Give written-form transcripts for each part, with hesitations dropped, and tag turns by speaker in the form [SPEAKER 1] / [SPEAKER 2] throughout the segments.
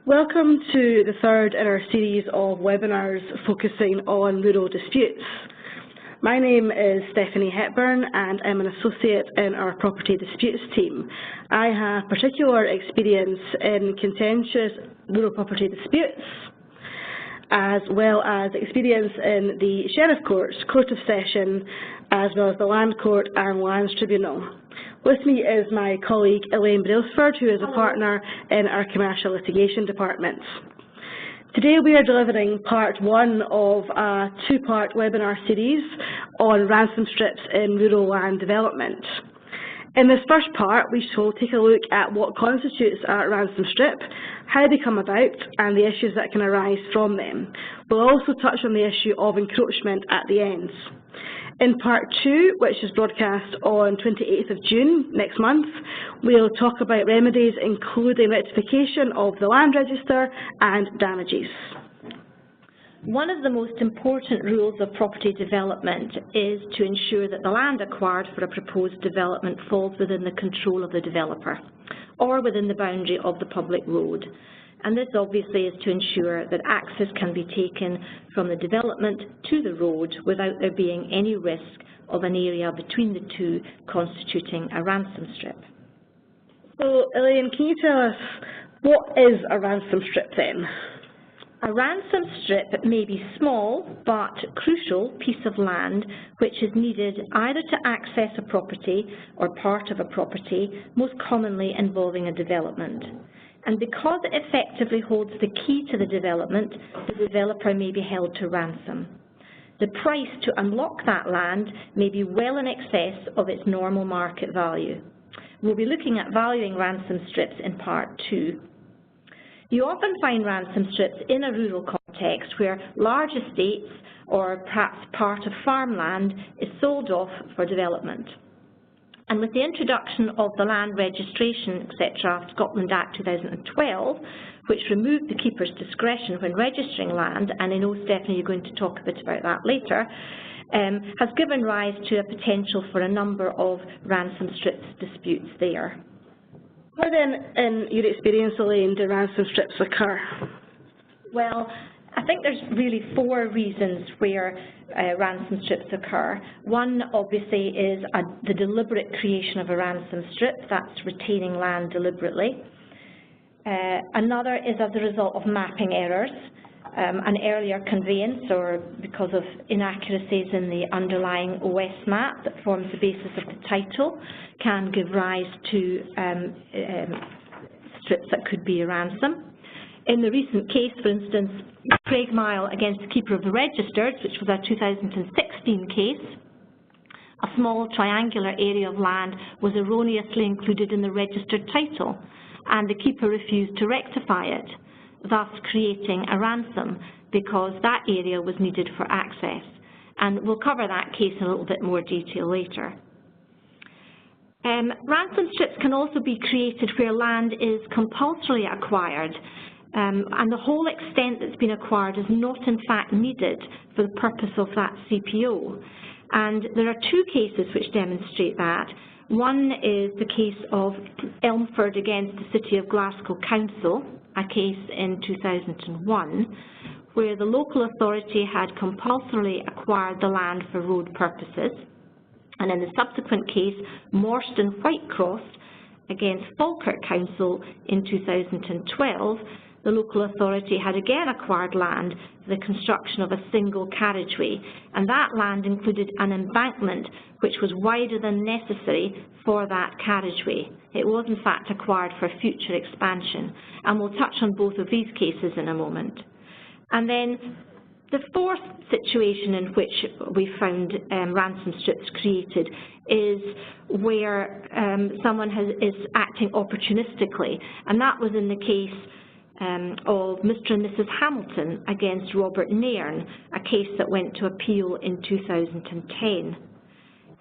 [SPEAKER 1] Welcome to the third in our series of webinars focusing on rural disputes. My name is Stephanie Hepburn and I'm an associate in our property disputes team. I have particular experience in contentious rural property disputes, as well as experience in the Sheriff Courts, Court of Session, as well as the Land Court and Lands Tribunal. With me is my colleague Elaine Brailsford, who is a partner in our commercial litigation department. Today we are delivering part one of a two-part webinar series on ransom strips in rural land development. In this first part, we shall take a look at what constitutes a ransom strip, how they come about, and the issues that can arise from them. We'll also touch on the issue of encroachment at the end. In part two, which is broadcast on 28th of June next month, we'll talk about remedies including rectification of the land register and damages.
[SPEAKER 2] One of the most important rules of property development is to ensure that the land acquired for a proposed development falls within the control of the developer or within the boundary of the public road. And this obviously is to ensure that access can be taken from the development to the road without there being any risk of an area between the two constituting a ransom strip.
[SPEAKER 1] So, Elaine, can you tell us what is a ransom strip then?
[SPEAKER 2] A ransom strip may be small but crucial piece of land which is needed either to access a property or part of a property, most commonly involving a development. And because it effectively holds the key to the development, the developer may be held to ransom. The price to unlock that land may be well in excess of its normal market value. We'll be looking at valuing ransom strips in part two. You often find ransom strips in a rural context where large estates or perhaps part of farmland is sold off for development. And with the introduction of the Land Registration, etc., Scotland Act 2012, which removed the keeper's discretion when registering land, and I know, Stephanie, you're going to talk a bit about that later, has given rise to a potential for a number of ransom strips disputes there.
[SPEAKER 1] How then, in your experience, Elaine, do ransom strips occur?
[SPEAKER 2] Well, I think there's really four reasons where ransom strips occur. One, obviously, is the deliberate creation of a ransom strip, that's retaining land deliberately. Another is as a result of mapping errors. An earlier conveyance or because of inaccuracies in the underlying OS map that forms the basis of the title can give rise to strips that could be a ransom. In the recent case, for instance, Craig Mile against the Keeper of the Registers, which was a 2016 case, a small triangular area of land was erroneously included in the registered title, and the keeper refused to rectify it, thus creating a ransom because that area was needed for access. And we'll cover that case in a little bit more detail later. Ransom strips can also be created where land is compulsorily acquired, and the whole extent that's been acquired is not in fact needed for the purpose of that CPO. And there are two cases which demonstrate that. One is the case of Elmford against the City of Glasgow Council, a case in 2001, where the local authority had compulsorily acquired the land for road purposes. And in the subsequent case, Mortson Whitecross against Falkirk Council in 2012, the local authority had again acquired land for the construction of a single carriageway, and that land included an embankment which was wider than necessary for that carriageway. It was in fact acquired for future expansion, and we'll touch on both of these cases in a moment. And then the fourth situation in which we found ransom strips created is where someone is acting opportunistically, and that was in the case of Mr. and Mrs. Hamilton against Robert Nairn, a case that went to appeal in 2010.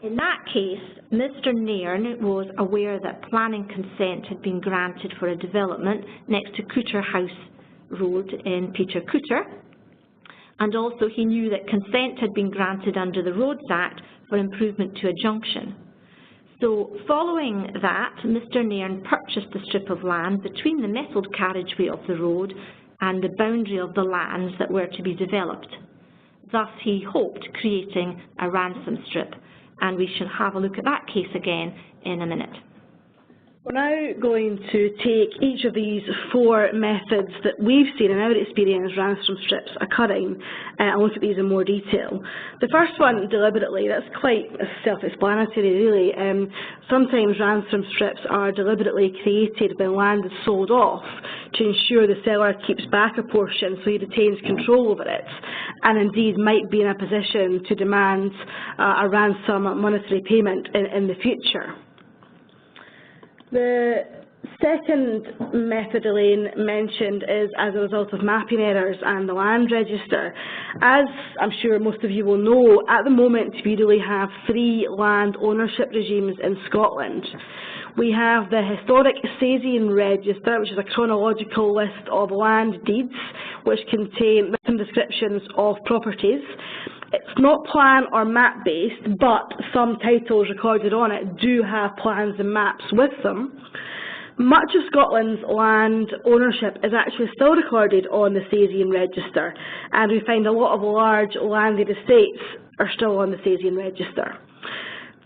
[SPEAKER 2] In that case, Mr. Nairn was aware that planning consent had been granted for a development next to Cooter House Road in Peter Cooter, and also he knew that consent had been granted under the Roads Act for improvement to a junction. So following that, Mr Nairn purchased a strip of land between the metalled carriageway of the road and the boundary of the lands that were to be developed. Thus he hoped creating a ransom strip, and we shall have a look at that case again in a minute.
[SPEAKER 1] We're now going to take each of these four methods that we've seen in our experience ransom strips occurring and look at these in more detail. The first one, deliberately, that's quite self-explanatory really. Sometimes ransom strips are deliberately created when land is sold off to ensure the seller keeps back a portion so he retains control over it, and indeed might be in a position to demand a ransom monetary payment in the future. The second method Elaine mentioned is as a result of mapping errors and the land register. As I'm sure most of you will know, at the moment we really have three land ownership regimes in Scotland. We have the historic Saysian Register, which is a chronological list of land deeds which contain written descriptions of properties. It's not plan or map based, but some titles recorded on it do have plans and maps with them. Much of Scotland's land ownership is actually still recorded on the Saysian Register, and we find a lot of large landed estates are still on the Saysian Register.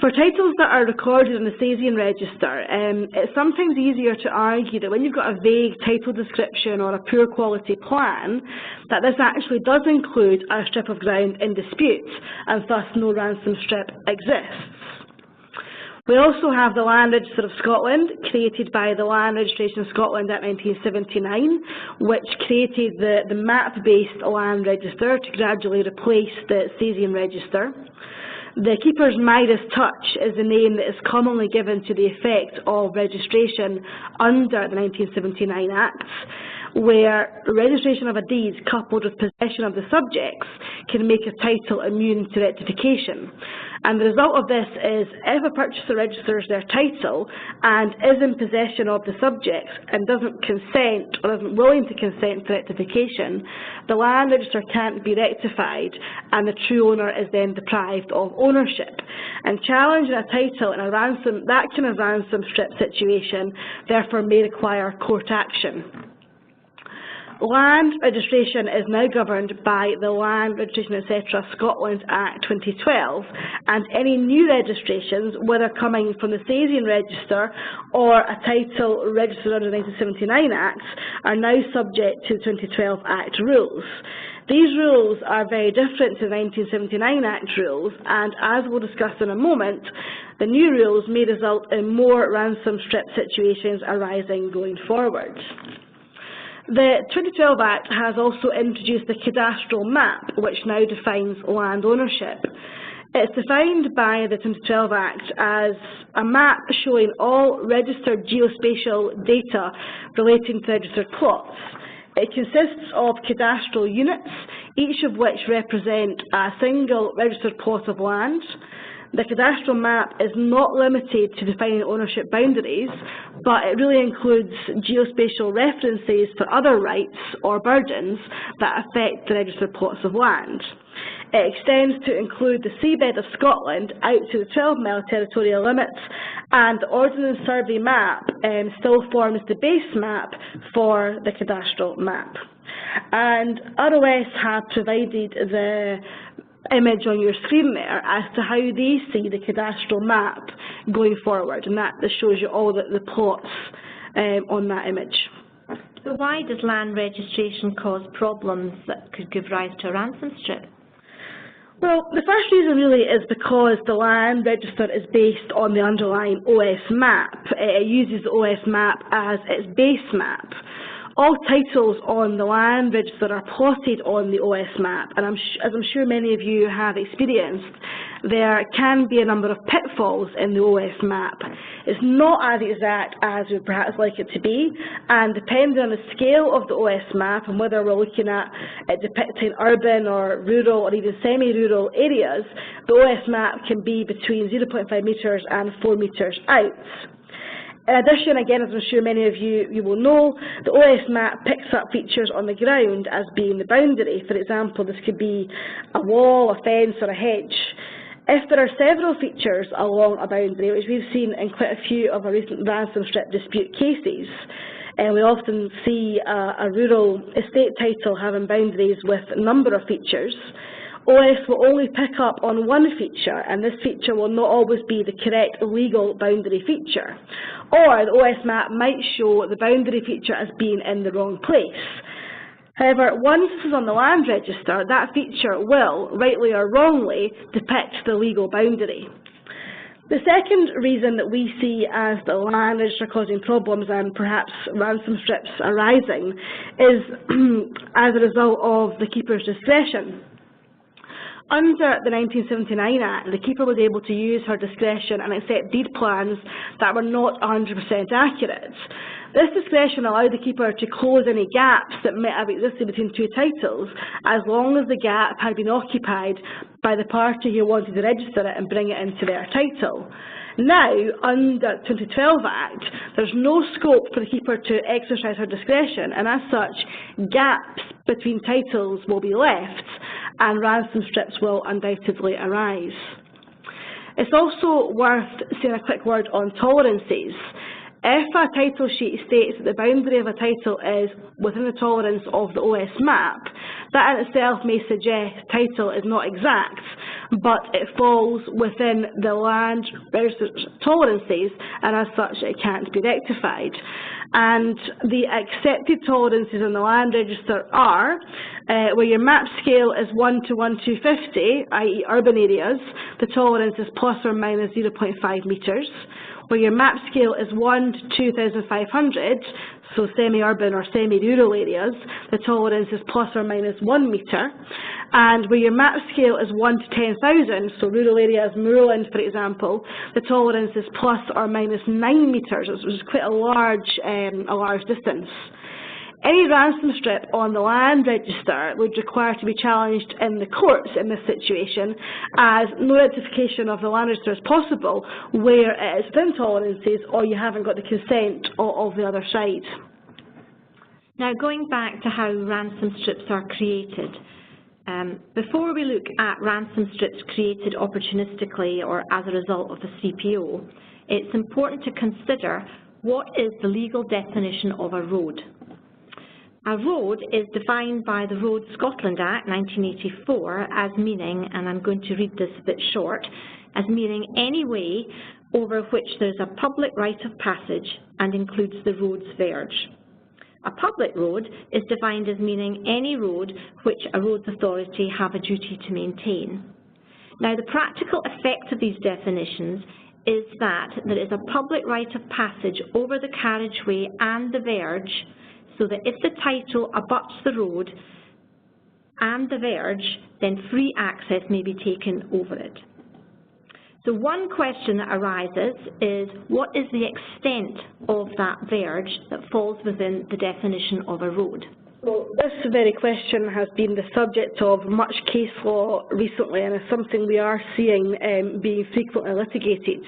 [SPEAKER 1] For titles that are recorded in the Saysian Register, it's sometimes easier to argue that when you've got a vague title description or a poor quality plan, that this actually does include a strip of ground in dispute, and thus no ransom strip exists. We also have the Land Register of Scotland, created by the Land Registration Scotland Act 1979, which created the map-based Land Register to gradually replace the Saysian Register. The Keeper's Midas Touch is the name that is commonly given to the effect of registration under the 1979 Acts, where registration of a deed coupled with possession of the subjects can make a title immune to rectification. And the result of this is if a purchaser registers their title and is in possession of the subjects and doesn't consent or isn't willing to consent to rectification, the land register can't be rectified and the true owner is then deprived of ownership. And challenging a title in a ransom, that kind of ransom strip situation, therefore may require court action. Land registration is now governed by the Land Registration etc. Scotland Act 2012, and any new registrations, whether coming from the Saysian Register or a title registered under the 1979 Acts, are now subject to the 2012 Act rules. These rules are very different to the 1979 Act rules, and as we'll discuss in a moment, the new rules may result in more ransom strip situations arising going forward. The 2012 Act has also introduced the Cadastral Map, which now defines land ownership. It's defined by the 2012 Act as a map showing all registered geospatial data relating to registered plots. It consists of cadastral units, each of which represent a single registered plot of land. The cadastral map is not limited to defining ownership boundaries, but it really includes geospatial references for other rights or burdens that affect the registered plots of land. It extends to include the seabed of Scotland out to the 12-mile territorial limits, and the Ordnance Survey map still forms the base map for the cadastral map. And ROS have provided the image on your screen there as to how they see the cadastral map going forward, and that shows you all the plots on that image.
[SPEAKER 2] So why does land registration cause problems that could give rise to a ransom strip?
[SPEAKER 1] Well, the first reason really is because the land register is based on the underlying OS map. It uses the OS map as its base map. All titles on the land register are plotted on the OS map, and as I'm sure many of you have experienced, there can be a number of pitfalls in the OS map. It's not as exact as we would perhaps like it to be, and depending on the scale of the OS map and whether we're looking at depicting urban or rural or even semi-rural areas, the OS map can be between 0.5 metres and 4 metres out. In addition, again, as I'm sure many of you will know, the OS map picks up features on the ground as being the boundary. For example, this could be a wall, a fence or a hedge. If there are several features along a boundary, which we've seen in quite a few of our recent ransom strip dispute cases, and we often see a rural estate title having boundaries with a number of features, OS will only pick up on one feature, and this feature will not always be the correct legal boundary feature. Or the OS map might show the boundary feature as being in the wrong place. However, once this is on the land register, that feature will, rightly or wrongly, depict the legal boundary. The second reason that we see as the land register causing problems and perhaps ransom strips arising is as a result of the keeper's discretion. Under the 1979 Act, the keeper was able to use her discretion and accept deed plans that were not 100% accurate. This discretion allowed the keeper to close any gaps that might have existed between two titles, as long as the gap had been occupied by the party who wanted to register it and bring it into their title. Now, under the 2012 Act, there's no scope for the keeper to exercise her discretion, and as such, gaps between titles will be left, and ransom strips will undoubtedly arise. It's also worth saying a quick word on tolerances. If a title sheet states that the boundary of a title is within the tolerance of the OS map, that in itself may suggest title is not exact, but it falls within the land register's tolerances, and as such it can't be rectified. And the accepted tolerances in the land register are where your map scale is 1 to 1,250, i.e. urban areas, the tolerance is plus or minus 0.5 metres. Where your map scale is 1 to 2,500, so semi-urban or semi-rural areas, the tolerance is plus or minus 1 metre. And where your map scale is 1 to 10,000, so rural areas, Moorland for example, the tolerance is plus or minus 9 metres, which is quite a large distance. Any ransom strip on the land register would require to be challenged in the courts in this situation, as no rectification of the land register is possible where it is within tolerances or you haven't got the consent of the other side.
[SPEAKER 2] Now, going back to how ransom strips are created, before we look at ransom strips created opportunistically or as a result of the CPO, it's important to consider what is the legal definition of a road. A road is defined by the Road Scotland Act 1984 as meaning, and I'm going to read this a bit short, as meaning any way over which there is a public right of passage and includes the road's verge. A public road is defined as meaning any road which a roads authority have a duty to maintain. Now, the practical effect of these definitions is that there is a public right of passage over the carriageway and the verge, so that if the title abuts the road and the verge, then free access may be taken over it. So one question that arises is, what is the extent of that verge that falls within the definition of a road?
[SPEAKER 1] Well, this very question has been the subject of much case law recently, and is something we are seeing being frequently litigated.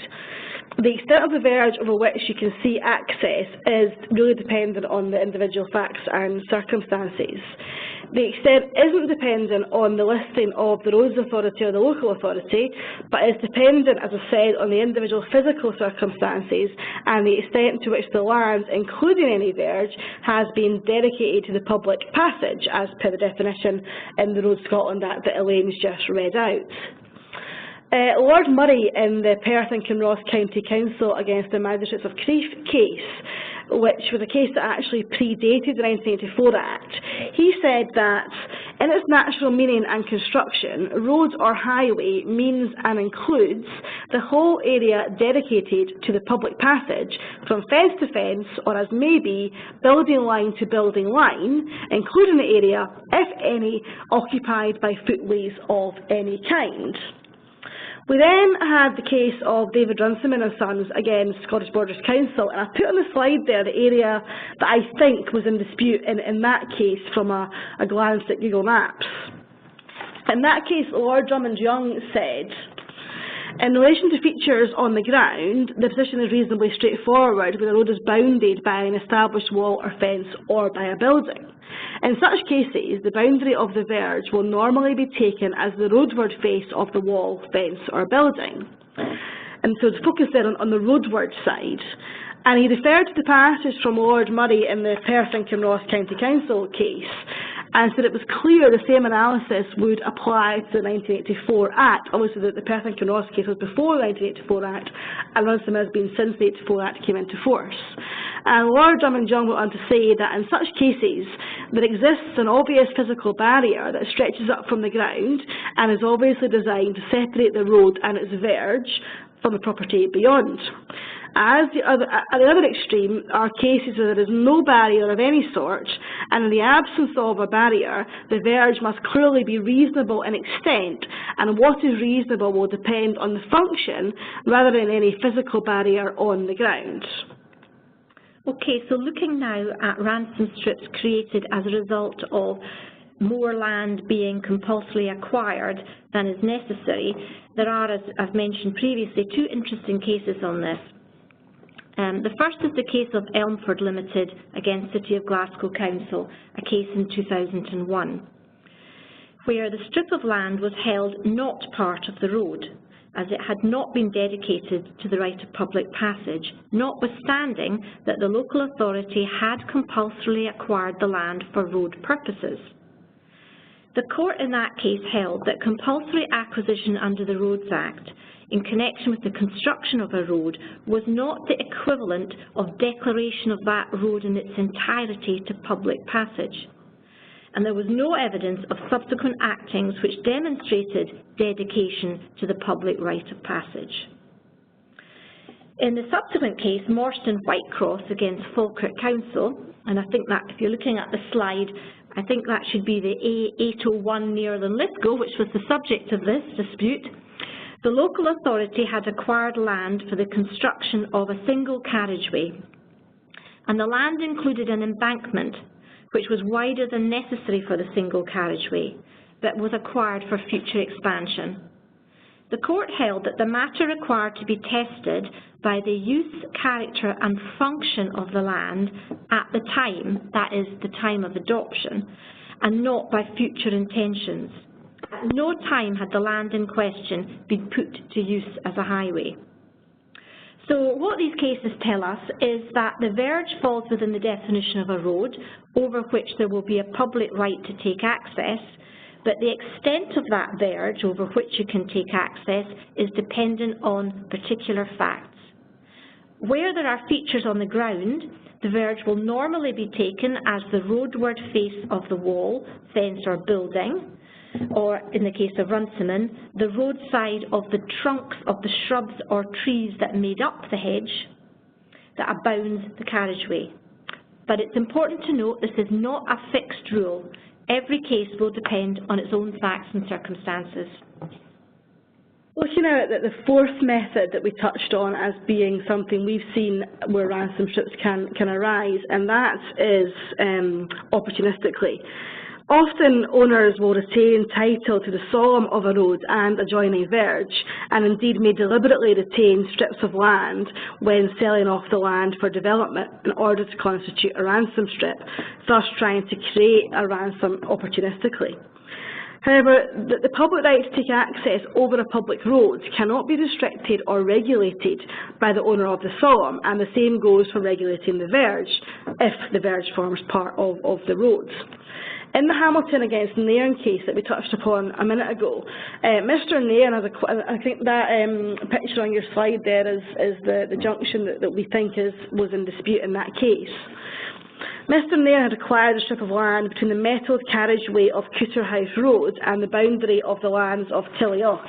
[SPEAKER 1] The extent of the verge over which you can see access is really dependent on the individual facts and circumstances. The extent isn't dependent on the listing of the roads authority or the local authority, but is dependent, as I said, on the individual physical circumstances and the extent to which the land, including any verge, has been dedicated to the public passage, as per the definition in the Road Scotland Act that Elaine's just read out. Lord Murray, in the Perth and Kinross County Council against the Magistrates of Crieff case, which was a case that actually predated the 1984 Act, he said that in its natural meaning and construction, road or highway means and includes the whole area dedicated to the public passage from fence to fence, or as may be, building line to building line, including the area, if any, occupied by footways of any kind. We then had the case of David Runciman and Sons against Scottish Borders Council, and I put on the slide there the area that I think was in dispute in that case from a glance at Google Maps. In that case, Lord Drummond Young said, In relation to features on the ground, the position is reasonably straightforward when the road is bounded by an established wall or fence or by a building. In such cases, the boundary of the verge will normally be taken as the roadward face of the wall, fence or building. And so to focus there on the roadward side, and he referred to the passage from Lord Murray in the Perth and Kinross County Council case, and said it was clear the same analysis would apply to the 1984 Act. Obviously, the Perth and Kinross case was before the 1984 Act, and Runciman has been since the 1984 Act came into force. And Lord Drummond Young went on to say that in such cases, there exists an obvious physical barrier that stretches up from the ground and is obviously designed to separate the road and its verge from the property beyond. At the other extreme are cases where there is no barrier of any sort, and in the absence of a barrier, the verge must clearly be reasonable in extent, and what is reasonable will depend on the function rather than any physical barrier on the ground.
[SPEAKER 2] Okay, so looking now at ransom strips created as a result of more land being compulsorily acquired than is necessary, there are, as I've mentioned previously, two interesting cases on this. The first is the case of Elmford Limited against City of Glasgow Council, a case in 2001, where the strip of land was held not part of the road, as it had not been dedicated to the right of public passage, notwithstanding that the local authority had compulsorily acquired the land for road purposes. The court in that case held that compulsory acquisition under the Roads Act in connection with the construction of a road was not the equivalent of declaration of that road in its entirety to public passage, and there was no evidence of subsequent actings which demonstrated dedication to the public right of passage. In the subsequent case, Mortson Whitecross against Falkirk Council, and I think that if you're looking at the slide, I think that should be the A801 near Linlithgow, which was the subject of this dispute. The local authority had acquired land for the construction of a single carriageway, and the land included an embankment which was wider than necessary for the single carriageway, but was acquired for future expansion. The court held that the matter required to be tested by the use, character and function of the land at the time, that is, the time of adoption, and not by future intentions. At no time had the land in question been put to use as a highway. So what these cases tell us is that the verge falls within the definition of a road over which there will be a public right to take access, but the extent of that verge over which you can take access is dependent on particular facts. Where there are features on the ground, the verge will normally be taken as the roadward face of the wall, fence or building, or in the case of Runciman, the roadside of the trunks of the shrubs or trees that made up the hedge that abounds the carriageway. But it's important to note this is not a fixed rule. Every case will depend on its own facts and circumstances.
[SPEAKER 1] Looking now at the fourth method that we touched on as being something we've seen where ransom strips can arise, and that is opportunistically. Often owners will retain title to the solemn of a road and adjoining verge, and indeed may deliberately retain strips of land when selling off the land for development in order to constitute a ransom strip, thus trying to create a ransom opportunistically. However, the public right to take access over a public road cannot be restricted or regulated by the owner of the solemn, and the same goes for regulating the verge, if the verge forms part of the road. In the Hamilton against Nairn case that we touched upon a minute ago, Mr Nairn has I think that picture on your slide there is the junction that we think was in dispute in that case. Mr Nairn had acquired a strip of land between the metalled carriageway of Cooterhouse Road and the boundary of the lands of Tillyock.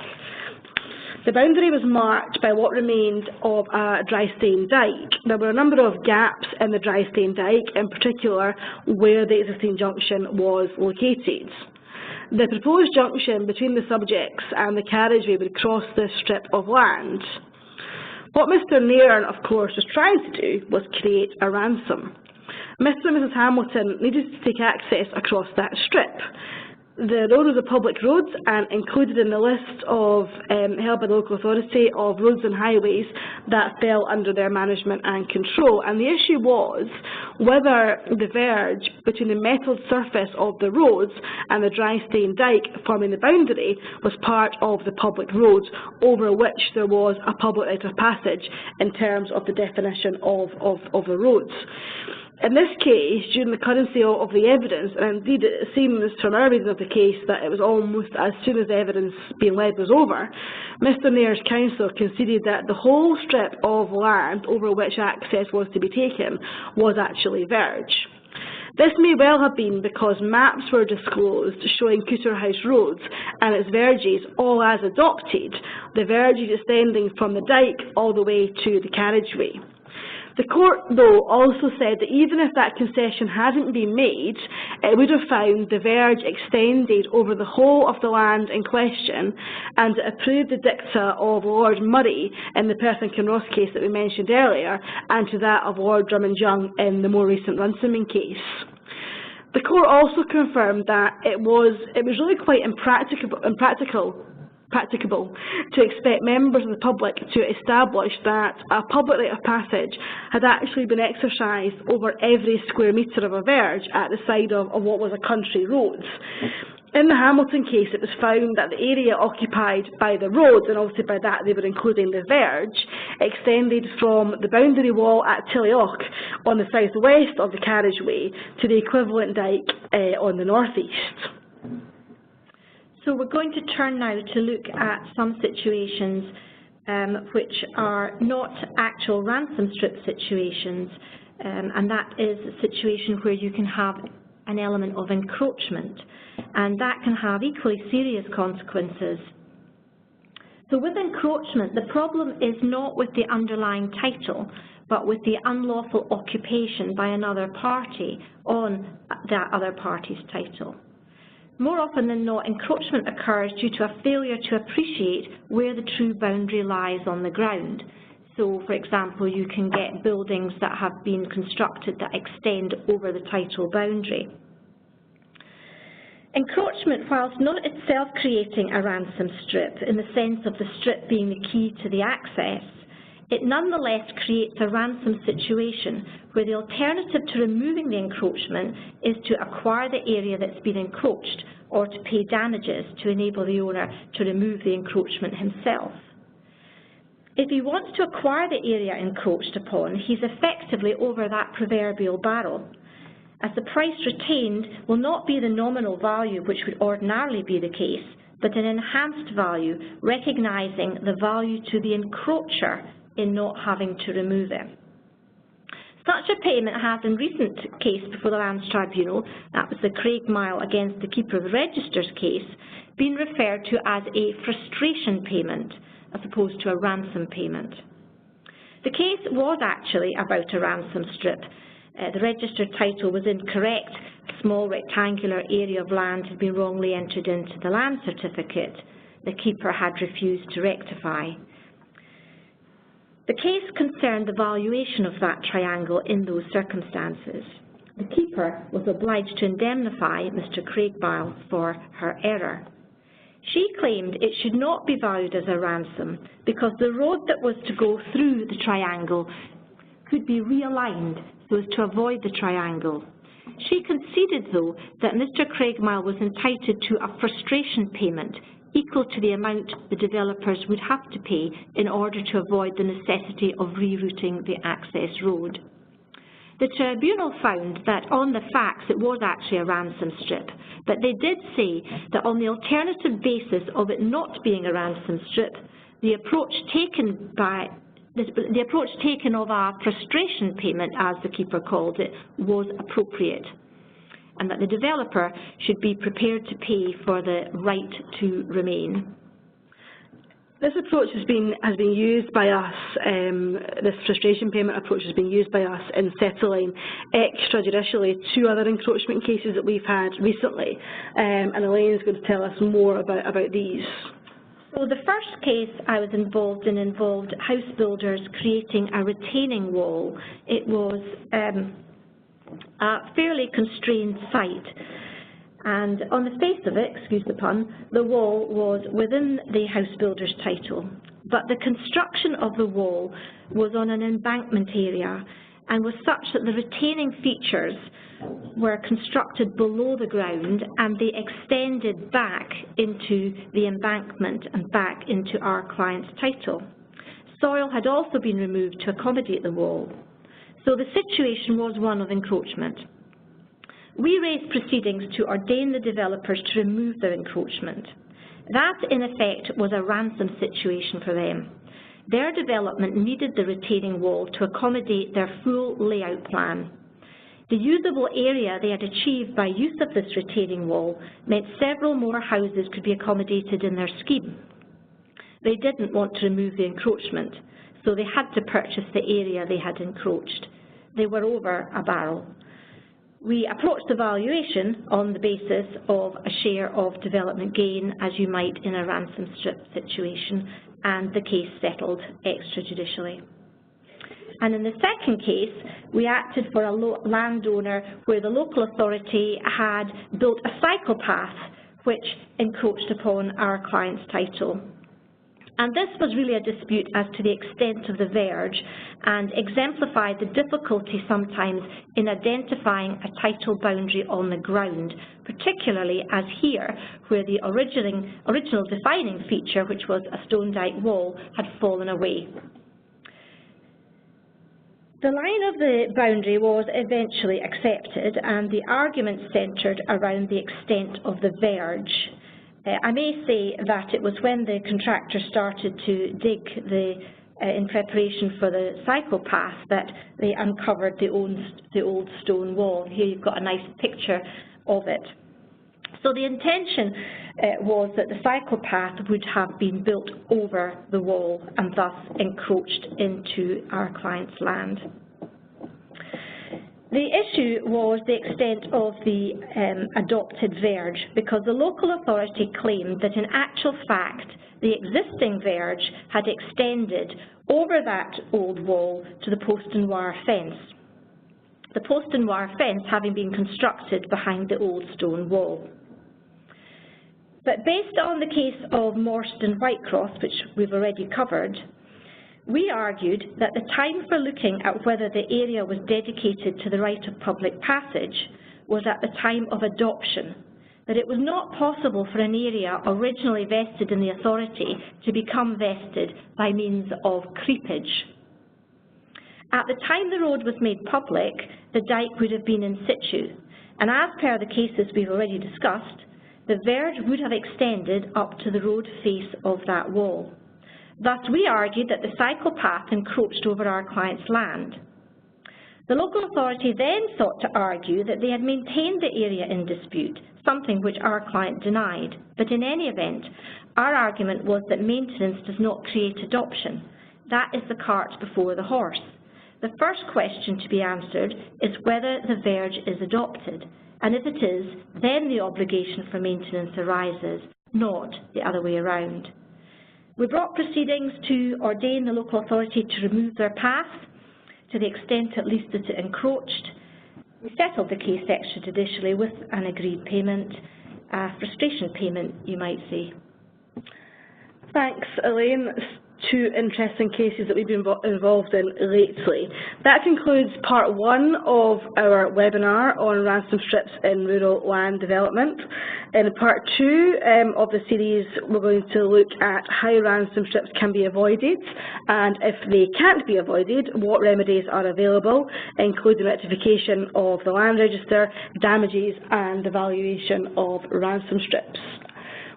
[SPEAKER 1] The boundary was marked by what remained of a dry-stone dyke. There were a number of gaps in the dry-stone dyke, in particular where the existing junction was located. The proposed junction between the subjects and the carriageway would cross this strip of land. What Mr Nairn, of course, was trying to do was create a ransom. Mr and Mrs Hamilton needed to take access across that strip. The road was a public road and included in the list of held by the local authority of roads and highways that fell under their management and control. And the issue was whether the verge between the metalled surface of the roads and the dry stone dyke forming the boundary was part of the public road over which there was a public right of passage in terms of the definition of the roads. In this case, during the currency of the evidence, and indeed it seems from our reading of the case that it was almost as soon as the evidence being led was over, Mr Nair's counsel conceded that the whole strip of land over which access was to be taken was actually verge. This may well have been because maps were disclosed showing Cooterhouse Roads and its verges all as adopted, the verges extending from the dyke all the way to the carriageway. The court, though, also said that even if that concession hadn't been made, it would have found the verge extended over the whole of the land in question, and it approved the dicta of Lord Murray in the Perth and Kinross case that we mentioned earlier, and to that of Lord Drummond-Young in the more recent Runciman case. The court also confirmed that it was really quite impracticable to expect members of the public to establish that a public right of passage had actually been exercised over every square metre of a verge at the side of what was a country road. In the Hamilton case, it was found that the area occupied by the roads, and obviously by that they were including the verge, extended from the boundary wall at Tillyock on the southwest of the carriageway to the equivalent dyke on the northeast.
[SPEAKER 2] So we're going to turn now to look at some situations which are not actual ransom strip situations, and that is a situation where you can have an element of encroachment, and that can have equally serious consequences. So with encroachment, the problem is not with the underlying title, but with the unlawful occupation by another party on that other party's title. More often than not, encroachment occurs due to a failure to appreciate where the true boundary lies on the ground. So, for example, you can get buildings that have been constructed that extend over the title boundary. Encroachment, whilst not itself creating a ransom strip in the sense of the strip being the key to the access, it nonetheless creates a ransom situation where the alternative to removing the encroachment is to acquire the area that's been encroached or to pay damages to enable the owner to remove the encroachment himself. If he wants to acquire the area encroached upon, he's effectively over that proverbial barrel, as the price retained will not be the nominal value which would ordinarily be the case, but an enhanced value, recognising the value to the encroacher in not having to remove it. Such a payment has, in recent case before the Lands Tribunal, that was the Craig Mile against the Keeper of the Register's case, been referred to as a frustration payment as opposed to a ransom payment. The case was actually about a ransom strip. The registered title was incorrect. A small rectangular area of land had been wrongly entered into the land certificate. The keeper had refused to rectify. The case concerned the valuation of that triangle in those circumstances. The keeper was obliged to indemnify Mr. Craigbile for her error. She claimed it should not be valued as a ransom because the road that was to go through the triangle could be realigned so as to avoid the triangle. She conceded, though, that Mr. Craigmile was entitled to a frustration payment equal to the amount the developers would have to pay in order to avoid the necessity of rerouting the access road. The tribunal found that on the facts it was actually a ransom strip, but they did say that on the alternative basis of it not being a ransom strip, the approach taken of a frustration payment, as the keeper called it, was appropriate, and that the developer should be prepared to pay for the right to remain.
[SPEAKER 1] This approach has been used by us, this frustration payment approach has been used by us in settling extrajudicially 2 other encroachment cases that we've had recently, and Elaine is going to tell us more about these.
[SPEAKER 2] So the first case I was involved in involved house builders creating a retaining wall. It was a fairly constrained site, And on the face of it, excuse the pun, the wall was within the house builder's title. But the construction of the wall was on an embankment area and was such that the retaining features were constructed below the ground and they extended back into the embankment and back into our client's title. Soil had also been removed to accommodate the wall. So the situation was one of encroachment. We raised proceedings to ordain the developers to remove their encroachment. That, in effect, was a ransom situation for them. Their development needed the retaining wall to accommodate their full layout plan. The usable area they had achieved by use of this retaining wall meant several more houses could be accommodated in their scheme. They didn't want to remove the encroachment, so they had to purchase the area they had encroached. They were over a barrel. We approached the valuation on the basis of a share of development gain, as you might in a ransom strip situation, and the case settled extrajudicially. And in the second case, we acted for a landowner where the local authority had built a cycle path which encroached upon our client's title. And this was really a dispute as to the extent of the verge and exemplified the difficulty sometimes in identifying a title boundary on the ground, particularly as here, where the original defining feature, which was a stone dyke wall, had fallen away. The line of the boundary was eventually accepted, and the argument centred around the extent of the verge. I may say that it was when the contractor started to dig in preparation for the cycle path that they uncovered the old stone wall. Here you've got a nice picture of it. So the intention was that the cycle path would have been built over the wall and thus encroached into our client's land. The issue was the extent of the adopted verge, because the local authority claimed that in actual fact the existing verge had extended over that old wall to the post and wire fence, the post and wire fence having been constructed behind the old stone wall. But based on the case of Mortson Whitecross, which we've already covered, we argued that the time for looking at whether the area was dedicated to the right of public passage was at the time of adoption, that it was not possible for an area originally vested in the authority to become vested by means of creepage. At the time the road was made public, the dyke would have been in situ, and as per the cases we've already discussed, the verge would have extended up to the road face of that wall. Thus, we argued that the cycle path encroached over our client's land. The local authority then sought to argue that they had maintained the area in dispute, something which our client denied. But in any event, our argument was that maintenance does not create adoption. That is the cart before the horse. The first question to be answered is whether the verge is adopted, and if it is, then the obligation for maintenance arises, not the other way around. We brought proceedings to ordain the local authority to remove their path, to the extent at least that it encroached. We settled the case extrajudicially with an agreed payment, a frustration payment, you might say.
[SPEAKER 1] Thanks, Elaine. Two interesting cases that we've been involved in lately. That concludes part one of our webinar on ransom strips in rural land development. In part two of the series, we're going to look at how ransom strips can be avoided, and if they can't be avoided, what remedies are available, including rectification of the land register, damages, and the valuation of ransom strips.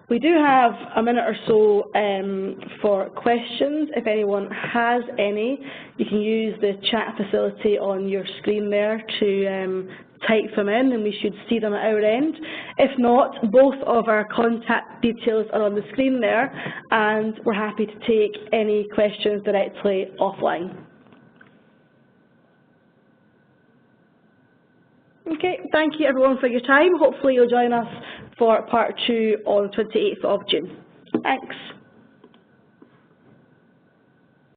[SPEAKER 1] We do have a minute or so for questions. If anyone has any, you can use the chat facility on your screen there to type them in, and we should see them at our end. If not, both of our contact details are on the screen there, and we're happy to take any questions directly offline. Okay, thank you everyone for your time. Hopefully you'll join us for part two on 28th of June. Thanks.